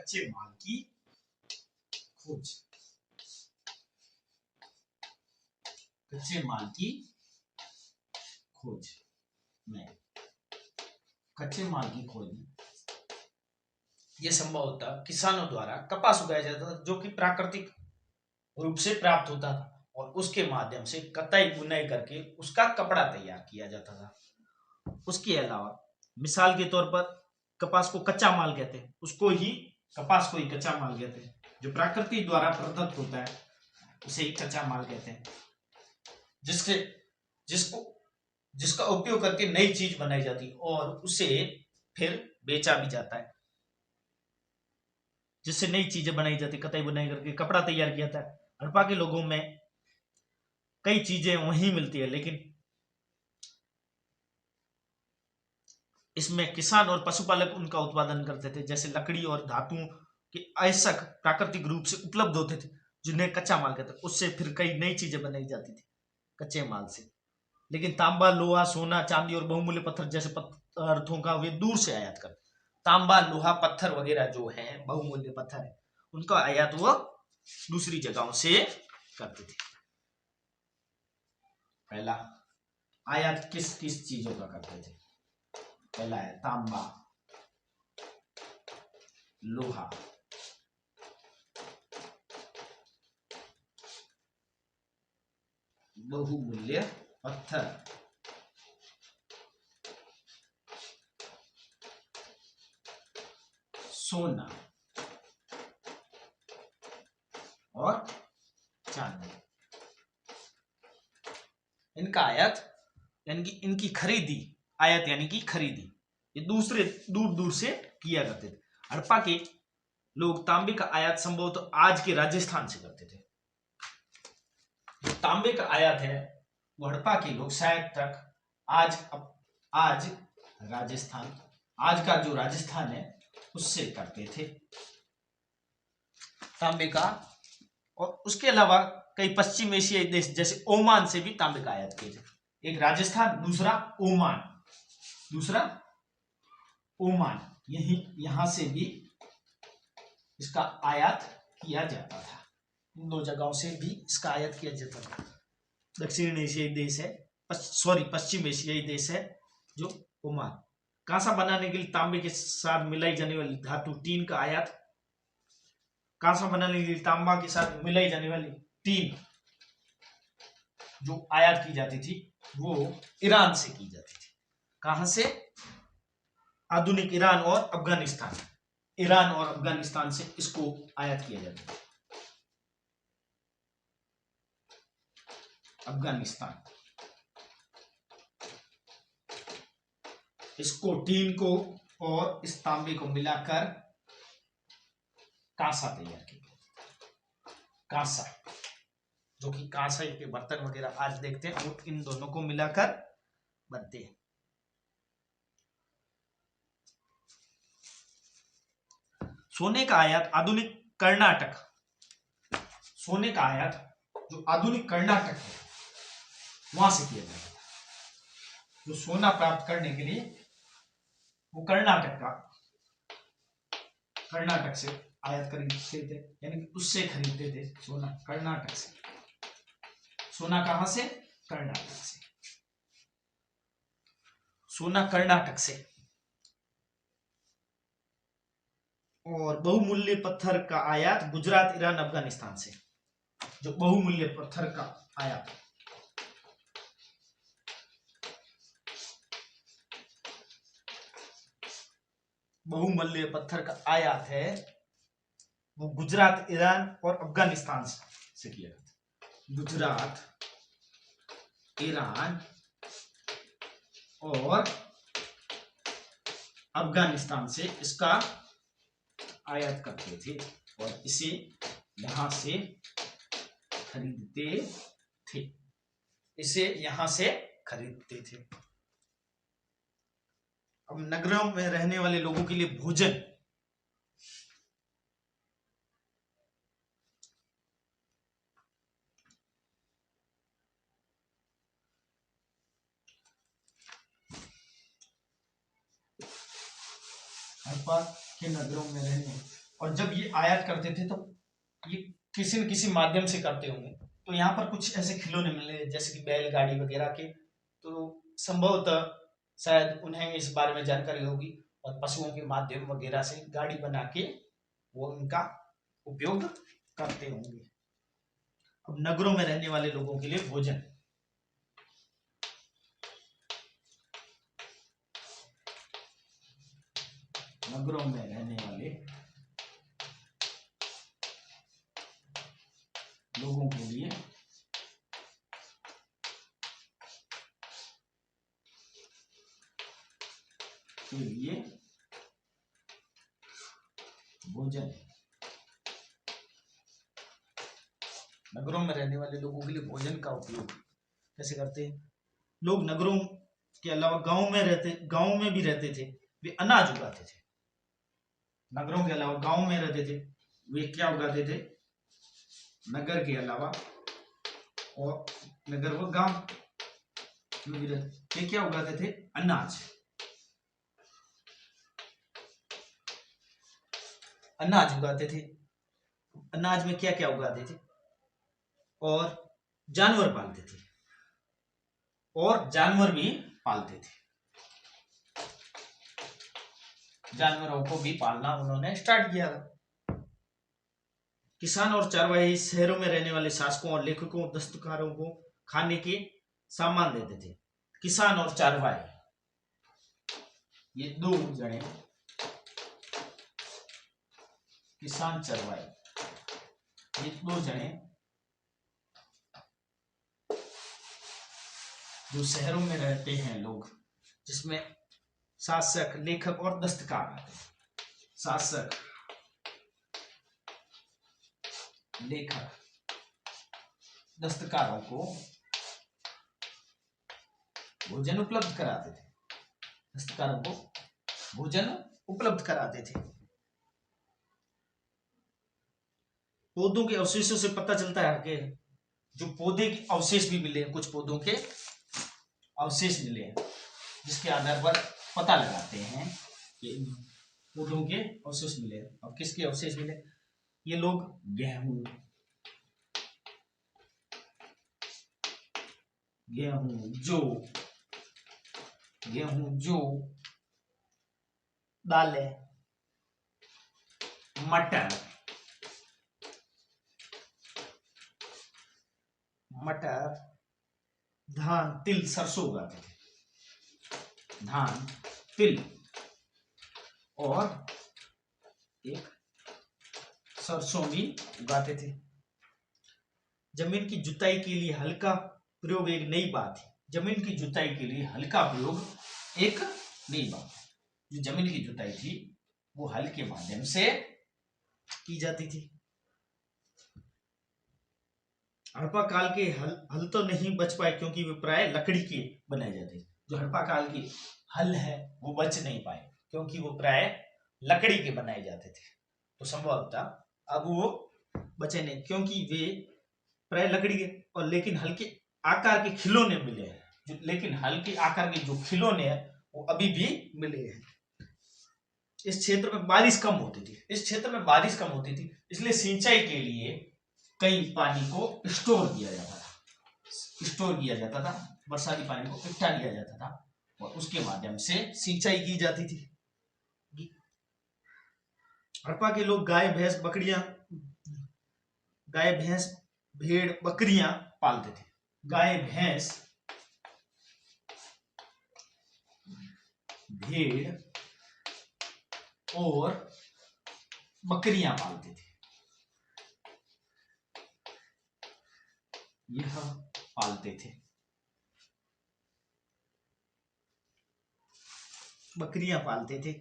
कच्चे माल की खोज, कच्चे माल की खोज में, कच्चे माल की खोज में यह संभव होता किसानों द्वारा कपास उगाया जाता था जो कि प्राकृतिक रूप से प्राप्त होता था और उसके माध्यम से कताई बुनाई करके उसका कपड़ा तैयार किया जाता था। उसके अलावा मिसाल के तौर पर कपास को कच्चा माल कहते हैं, उसको ही कपास को ही कच्चा माल कहते हैं, जो प्रकृति द्वारा प्रदत्त होता है उसे ही कच्चा माल कहते हैं, जिससे जिसका उपयोग करके नई चीज बनाई जाती है और उसे फिर बेचा भी जाता है, जिससे नई चीजें बनाई जाती, कताई बुनाई करके कपड़ा तैयार किया जाता है। हड़प्पा के लोगों में कई चीजें वहीं मिलती है, लेकिन इसमें किसान और पशुपालक उनका उत्पादन करते थे, जैसे लकड़ी और धातुओं के अयस्क प्राकृतिक रूप से उपलब्ध होते थे जिन्हें कच्चा माल कहते थे, उससे फिर कई नई चीजें बनाई जाती थी कच्चे माल से। लेकिन तांबा, लोहा, सोना, चांदी और बहुमूल्य पत्थर जैसे पदार्थों का वे दूर से आयात करते। तांबा, लोहा, पत्थर वगैरह जो है बहुमूल्य पत्थर है, उनका आयात वो दूसरी जगहों से करते थे। पहला आयात किस किस चीजों का करते थे? पहला है तांबा, लोहा, बहुमूल्य पत्थर, सोना और चांदी। इनका आयात यानी कि इनकी खरीदी, आयात यानी कि खरीदी, ये दूसरे दूर दूर से किया करते थे। हड़प्पा के लोग तांबे का आयात संभवतः तो आज के राजस्थान से करते थे। जो तांबे का आयात है वो हड़प्पा के लोग शायद तक आज राजस्थान, आज का जो राजस्थान है उससे करते थे तांबे का। और उसके अलावा कई पश्चिम एशियाई देश जैसे ओमान से भी तांबे का आयात किए थे। एक राजस्थान, दूसरा ओमान, यहां से भी इसका आयात किया जाता था। इन दो जगहों से भी इसका आयात किया जाता था। दक्षिण एशियाई देश है, पश्चिम एशियाई देश है जो ओमान। कांसा बनाने के लिए तांबे के साथ मिलाई जाने वाली धातु टीन का आयात, कांसा बनाने के लिए तांबा के साथ मिलाई जाने वाली टीन जो आयात की जाती थी वो ईरान से की जाती थी। कहां से? आधुनिक ईरान और अफगानिस्तान, ईरान और अफगानिस्तान से इसको आयात किया जाता था। अफगानिस्तान इसको, टीन को और इस तांबे को मिलाकर कांसा तैयार किया। कांसा, जो कि कांसा के बर्तन वगैरह आज देखते हैं, वो इन दोनों को मिलाकर बनते हैं। सोने का आयात आधुनिक कर्नाटक, सोने का आयात जो आधुनिक कर्नाटक है वहां से किया जाता था। जो सोना प्राप्त करने के लिए वो कर्नाटक से आयात खरीदते थे, यानी कि उससे खरीदते थे सोना कर्नाटक से। सोना कहां से? कर्नाटक से। सोना कर्नाटक से। और बहुमूल्य पत्थर का आयात गुजरात, ईरान, अफगानिस्तान से। जो बहुमूल्य पत्थर का आयात, बहुमूल्य पत्थर का आयात है वो गुजरात, ईरान और अफगानिस्तान से किया जाता है। गुजरात, ईरान और अफगानिस्तान से इसका आयात करते थे और इसे यहां से खरीदते थे, इसे यहां से खरीदते थे। अब नगरों में रहने वाले लोगों के लिए भोजन, हड़प्पा के नगरों में रहने और जब ये आयात करते थे तो ये किसी न किसी माध्यम से करते होंगे। तो यहाँ पर कुछ ऐसे खिलौने मिले जैसे कि बैलगाड़ी वगैरह के, तो संभवतः शायद उन्हें इस बारे में जानकारी होगी और पशुओं के माध्यम वगैरह से गाड़ी बना के वो उनका उपयोग करते होंगे। अब नगरों में रहने वाले लोगों के लिए भोजन। नगरों में रहने वाले लोगों के लिए भोजन। नगरों में रहने वाले लोगों के लिए भोजन का उपयोग कैसे करते हैं? लोग नगरों के अलावा गांव में भी रहते थे, वे अनाज उगाते थे। नगरों के अलावा गांव में रहते थे, वे क्या उगाते थे? नगर के अलावा और नगर व गांव में भी रहते थे, क्या उगाते थे? अनाज। अनाज उगाते थे। अनाज में क्या क्या उगाते थे? और जानवर पालते थे, और जानवर भी पालते थे। जानवरों को भी पालना उन्होंने स्टार्ट किया था। किसान और चरवाही शहरों में रहने वाले शासकों और लेखकों, दस्तकारों को खाने के सामान देते थे। किसान और चरवाही, ये दो जने, किसान चरवाही, ये दो जने जो शहरों में रहते हैं लोग, जिसमें शासक, लेखक और दस्तकार आते हैं। शासक, लेखक, दस्तकारों को भोजन उपलब्ध कराते थे। दस्तकारों को भोजन उपलब्ध कराते थे। पौधों के अवशेषों से पता चलता है कि जो पौधे के अवशेष भी मिले हैं, कुछ पौधों के अवशेष मिले हैं, जिसके आधार पर पता लगाते हैं कि पौधों के अवशेष मिले। अब किसके अवशेष मिले? ये लोग गेहूं, जौ, दालें, मटर, धान, तिल, सरसों उगाते थे। धान, तिल और एक सरसों भी उगाते थे। जमीन की जुताई के लिए हल का प्रयोग एक नई बात है। जमीन की जुताई के लिए हल का प्रयोग एक नई बात है। जो जमीन की जुताई थी वो हल के माध्यम से की जाती थी। हड़प्पा काल के हल तो नहीं बच पाए क्योंकि वे प्राय लकड़ी के बनाए जाते थे। जो हड़प्पा काल के हल है वो बच नहीं पाए क्योंकि वो प्राय लकड़ी के बनाए जाते थे। तो संभवतः अब वो बचे नहीं क्योंकि वे प्राय लकड़ी के, और लेकिन हल्के आकार के खिलौने मिले हैं। लेकिन हल्के आकार के जो खिलौने हैं वो अभी भी मिले हैं। इस क्षेत्र में बारिश कम होती थी, इसलिए सिंचाई के लिए कई पानी को स्टोर किया जाता था। बरसाती पानी को इकट्ठा किया जाता था और उसके माध्यम से सिंचाई की जाती थी। हड़प्पा के लोग गाय, भैंस, भेड़, बकरियां पालते थे। गाय, भैंस, भेड़ और बकरियां पालते थे। यह पालते थे। बकरियां पालते थे।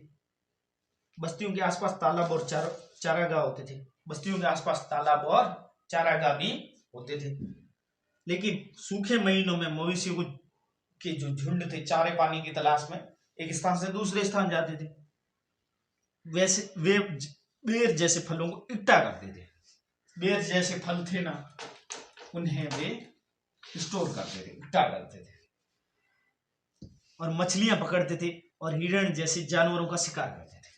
बस्तियों के आसपास तालाब और चारागाह होते थे। बस्तियों के आसपास तालाब और चारागाह भी होते थे। लेकिन सूखे महीनों में मवेशियों के जो झुंड थे चारे पानी की तलाश में एक स्थान से दूसरे स्थान जाते थे। वैसे वे बेर जैसे फलों को इकट्ठा करते थे। बेर जैसे फल थे ना, उन्हें वे स्टोर करते थे, इकट्ठा करते थे और मछलियां पकड़ते थे और हिरण जैसे जानवरों का शिकार करते थे।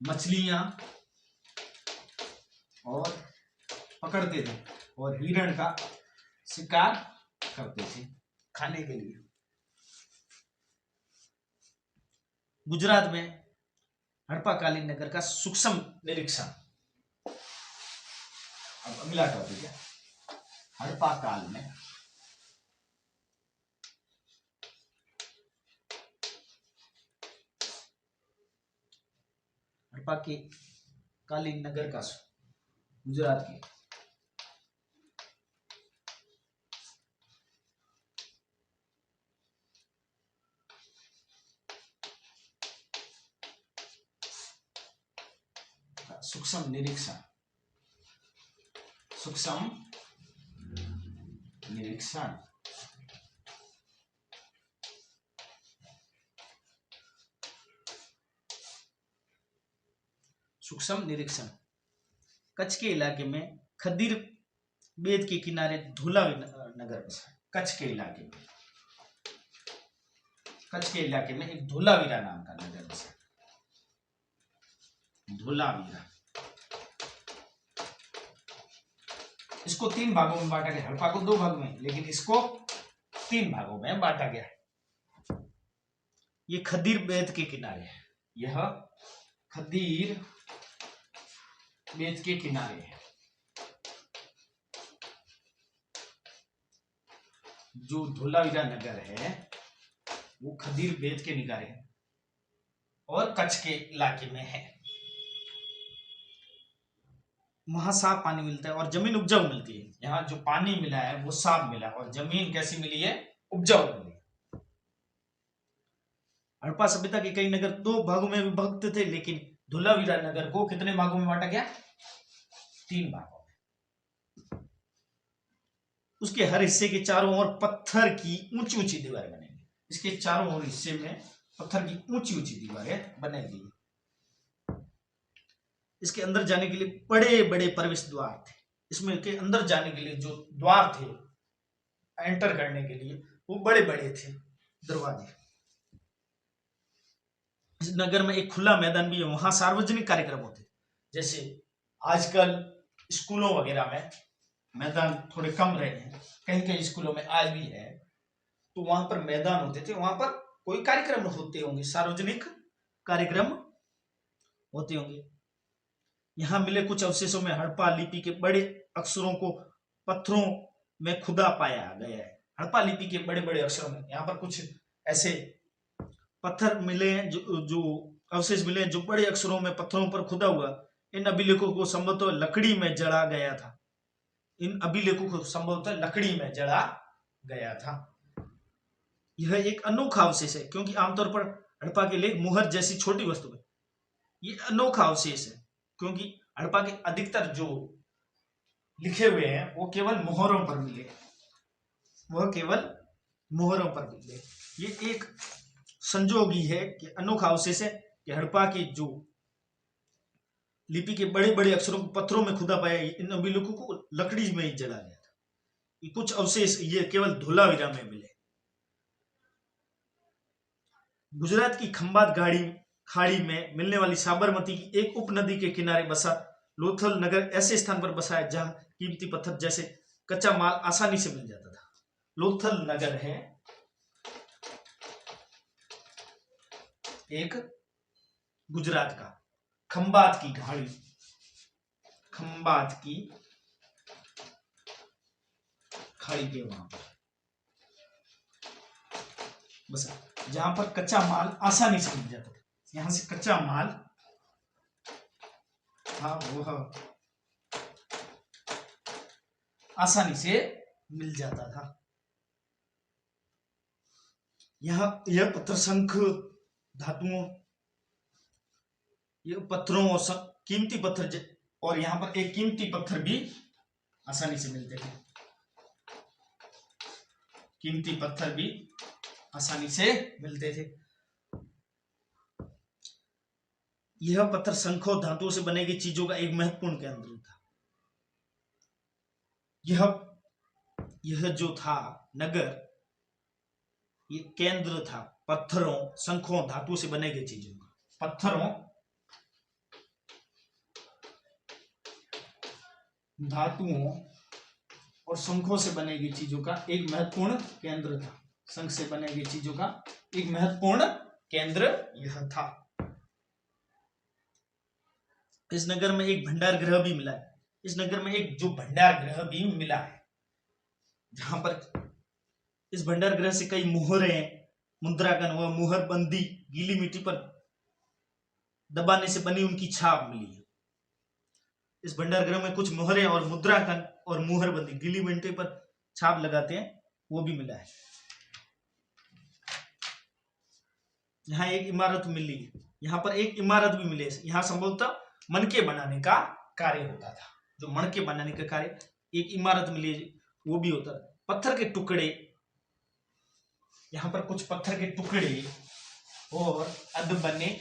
मछलियां और पकड़ते थे और हिरण का शिकार करते थे खाने के लिए। गुजरात में हड़प्पाकालीन नगर का सूक्ष्म निरीक्षण। अब अगला टॉपिक है हड़प्पा काल में हड़प्पा के कालीन नगर का गुजरात के सूक्ष्म निरीक्षण। सूक्ष्म निरीक्षण सूक्ष्म निरीक्षण। कच्छ के इलाके में खदीर बेद के किनारे धोलावी नगर बसा। कच्छ के इलाके में एक धोलावीरा नाम का नगर बसा। धोलावीरा। इसको 3 भागों में बांटा गया। हड़प्पा को 2 भाग में, लेकिन इसको 3 भागों में बांटा गया। ये खदीर बेद के किनारे है। यह खदीर बेद के किनारे है। जो धोलावीरा नगर है वो खदीर बेद के किनारे है और कच्छ के इलाके में है। वहां साफ पानी मिलता है और जमीन उपजाऊ मिलती है। यहाँ जो पानी मिला है वो साफ मिला और जमीन कैसी मिली है? उपजाऊ मिली। हड़प्पा सभ्यता के कई नगर 2 भागों में विभक्त थे, लेकिन धोलावीरा नगर को कितने भागों में बांटा गया? 3 भागों में। उसके हर हिस्से के चारों ओर पत्थर की ऊंची ऊंची दीवारें बनेगी। इसके चारों ओर हिस्से में पत्थर की ऊंची ऊंची दीवारें बनेगी। इसके अंदर जाने के लिए बड़े बड़े प्रवेश द्वार थे। इसमें के अंदर जाने के लिए जो द्वार थे एंटर करने के लिए वो बड़े बड़े थे दरवाजे। इस नगर में एक खुला मैदान भी है। वहां सार्वजनिक कार्यक्रम होते, जैसे आजकल स्कूलों वगैरह में मैदान थोड़े कम रहे हैं, कहीं कहीं स्कूलों में आज भी है, तो वहां पर मैदान होते थे। वहां पर कोई कार्यक्रम होते होंगे, सार्वजनिक कार्यक्रम होते होंगे। यहाँ मिले कुछ अवशेषों में हड़प्पा लिपि के बड़े अक्षरों को पत्थरों में खुदा पाया गया है। हड़प्पा लिपि के बड़े बड़े अक्षरों में यहाँ पर कुछ ऐसे पत्थर मिले हैं, जो अवशेष मिले हैं जो बड़े अक्षरों में पत्थरों पर खुदा हुआ। इन अभिलेखों को संभवतः लकड़ी में जड़ा गया था। इन अभिलेखों को संभवतः लकड़ी में जड़ा गया था। यह एक अनोखा अवशेष है, क्योंकि आमतौर पर हड़प्पा के लेख मुहर जैसी छोटी वस्तु है। ये अनोखा अवशेष है क्योंकि हड़प्पा के अधिकतर जो लिखे हुए हैं वो केवल मोहरों पर मिले। वह केवल मोहरों पर मिले। ये एक संजोग ही है कि अनोखा अवशेष है कि हड़प्पा की जो लिपि के बड़े बड़े अक्षरों को पत्थरों में खुदा पाया। इन अभिलेखों को लकड़ी में ही जला गया था। ये कुछ अवशेष ये केवल धोलावीरा में मिले। गुजरात की खंबात खाड़ी में मिलने वाली साबरमती की एक उपनदी के किनारे बसा लोथल नगर ऐसे स्थान पर बसा है जहां कीमती पत्थर जैसे कच्चा माल आसानी से मिल जाता था। लोथल नगर है एक गुजरात का, खंबात की खाड़ी के वहां पर बसा, जहां पर कच्चा माल आसानी से मिल जाता था। यहां से कच्चा माल वह आसानी से मिल जाता था। यह पत्थर शंख धातुओं, ये पत्थरों और कीमती पत्थर, और यहां पर एक कीमती पत्थर भी आसानी से मिलते थे। कीमती पत्थर भी आसानी से मिलते थे। यह पत्थर शंखों धातुओं से बने गई चीजों का एक महत्वपूर्ण केंद्र था। यह जो था नगर, ये केंद्र था पत्थरों, शंखों, धातु से बने गई चीजों का। पत्थरों धातुओं और शंखों से बने गई चीजों का एक महत्वपूर्ण केंद्र था। शंख से बने गई चीजों का एक महत्वपूर्ण केंद्र यह था। इस नगर में एक भंडार गृह भी मिला है। इस नगर में एक जो भंडार गृह भी मिला है, जहां पर इस भंडार गृह से कई मुहरें, मुद्राकन व मुहरबंदी गीली मिट्टी पर दबाने से बनी उनकी छाप मिली है। इस भंडार गृह में कुछ मुहरें और मुद्राकन और मुहरबंदी गीली मिट्टी पर छाप लगाते हैं, वो भी मिला है। यहाँ एक इमारत मिली है, यहाँ पर एक इमारत भी मिली है। यहाँ संभवतः मनके बनाने का कार्य होता था। जो मनके बनाने का कार्य, एक इमारत मिली है, वो भी होता था। पत्थर के टुकड़े, यहाँ पर कुछ पत्थर के टुकड़े और अध बने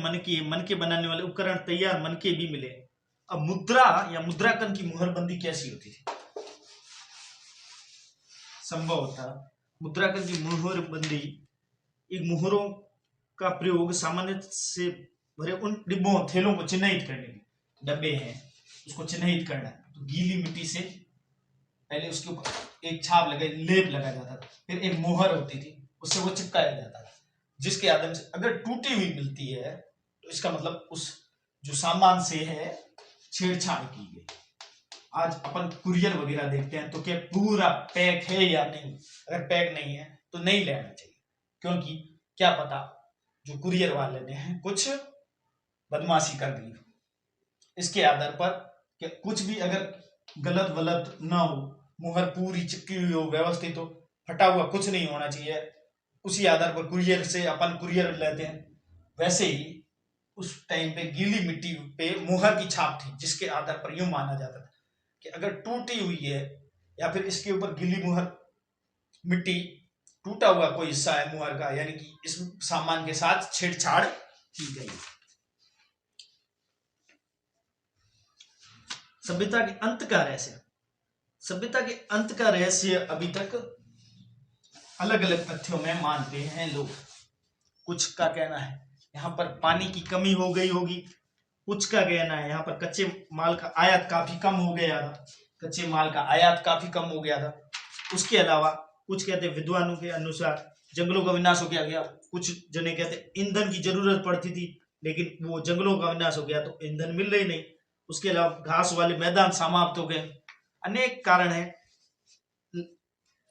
मनके बनाने वाले उपकरण, तैयार मनके भी मिले। अब मुद्रा या मुद्राकन की मुहरबंदी कैसी होती थी? संभवतः मुद्राकन की मुहरबंदी एक मुहरों का प्रयोग सामान्य से भरे उन डिब्बों थैलों को चिन्हित करने के, डब्बे हैं उसको चिन्हित करना, तो गीली मिट्टी से पहले उसके ऊपर एक छाप लगा, लेप लगाया जाता था, फिर एक मोहर होती थी, उससे वो चिपकाया जाता था, जिसके आदम से अगर टूटी हुई मिलती है तो इसका मतलब उस जो सामान से है छेड़छाड़ की गई। आज अपन कुरियर वगैरह देखते हैं तो क्या पूरा पैक है या नहीं? अगर पैक नहीं है तो नहीं लेना चाहिए, क्योंकि क्या पता जो कुरियर वाले ने कुछ बदमाशी कर दी। इसके आधार पर कि कुछ भी अगर गलत वलत ना हो, मुहर पूरी चिपकी हुई हो, व्यवस्थित हो, फटा हुआ कुछ नहीं होना चाहिए, उसी आधार पर कुरियर से अपन कुरियर लेते हैं। वैसे ही उस टाइम पे गीली मिट्टी पे मुहर की छाप थी, जिसके आधार पर यूं माना जाता था कि अगर टूटी हुई है या फिर इसके ऊपर गीली मुहर मिट्टी, टूटा हुआ कोई हिस्सा है मुहर का, यानी कि इस सामान के साथ छेड़छाड़ की गई। सभ्यता के अंत का रहस्य। सभ्यता के अंत का रहस्य अभी तक अलग अलग तथ्यों में मानते हैं लोग। कुछ का कहना है यहाँ पर पानी की कमी हो गई होगी, कुछ का कहना है यहाँ पर कच्चे माल का आयात काफी कम हो गया था, कच्चे माल का आयात काफी कम हो गया था। उसके अलावा कुछ कहते हैं विद्वानों के अनुसार जंगलों का विनाश हो गया। कुछ जने कहते ईंधन की जरूरत पड़ती थी, लेकिन वो जंगलों का विनाश हो गया तो ईंधन मिल रही नहीं। उसके अलावा घास वाले मैदान समाप्त हो गए। अनेक कारण है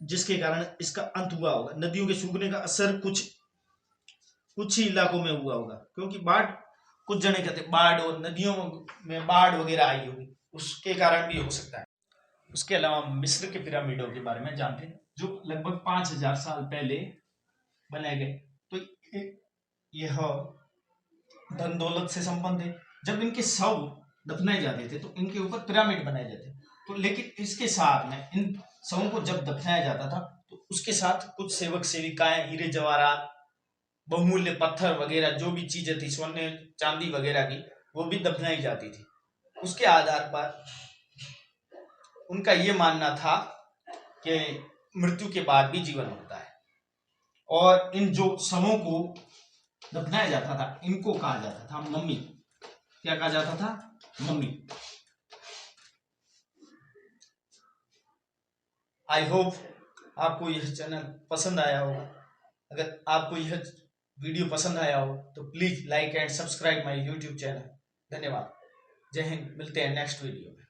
जिसके कारण इसका अंत हुआ होगा। नदियों के सूखने का असर कुछ ही इलाकों में हुआ होगा, क्योंकि बाढ़, कुछ जने कहते बाढ़ और नदियों में बाढ़ वगैरह आई होगी, उसके कारण भी हो सकता है। उसके अलावा मिस्र के पिरामिडों के बारे में जानते हैं, जो लगभग 5000 साल पहले बनाए गए। तो यह धन दौलत से संबंध है। जब इनके शव दफनाए जाते थे तो इनके ऊपर पिरामिड बनाए जाते, तो लेकिन इसके साथ में इन शवों को जब दफनाया जाता था तो उसके साथ कुछ सेवक सेविकाएं, हीरे जवाहरात, बहुमूल्य पत्थर वगैरह जो भी चीजें थी, सोने चांदी वगैरह की, वो भी दफनाई जाती थी। उसके आधार पर उनका ये मानना था कि मृत्यु के बाद भी जीवन होता है। और इन जो शवों को दफनाया जाता था इनको कहा जाता था मम्मी। क्या कहा जाता था? मम्मी। आई होप आपको यह चैनल पसंद आया होगा। अगर आपको यह वीडियो पसंद आया हो तो please like and subscribe my YouTube channel. धन्यवाद। जय हिंद। मिलते हैं नेक्स्ट वीडियो में।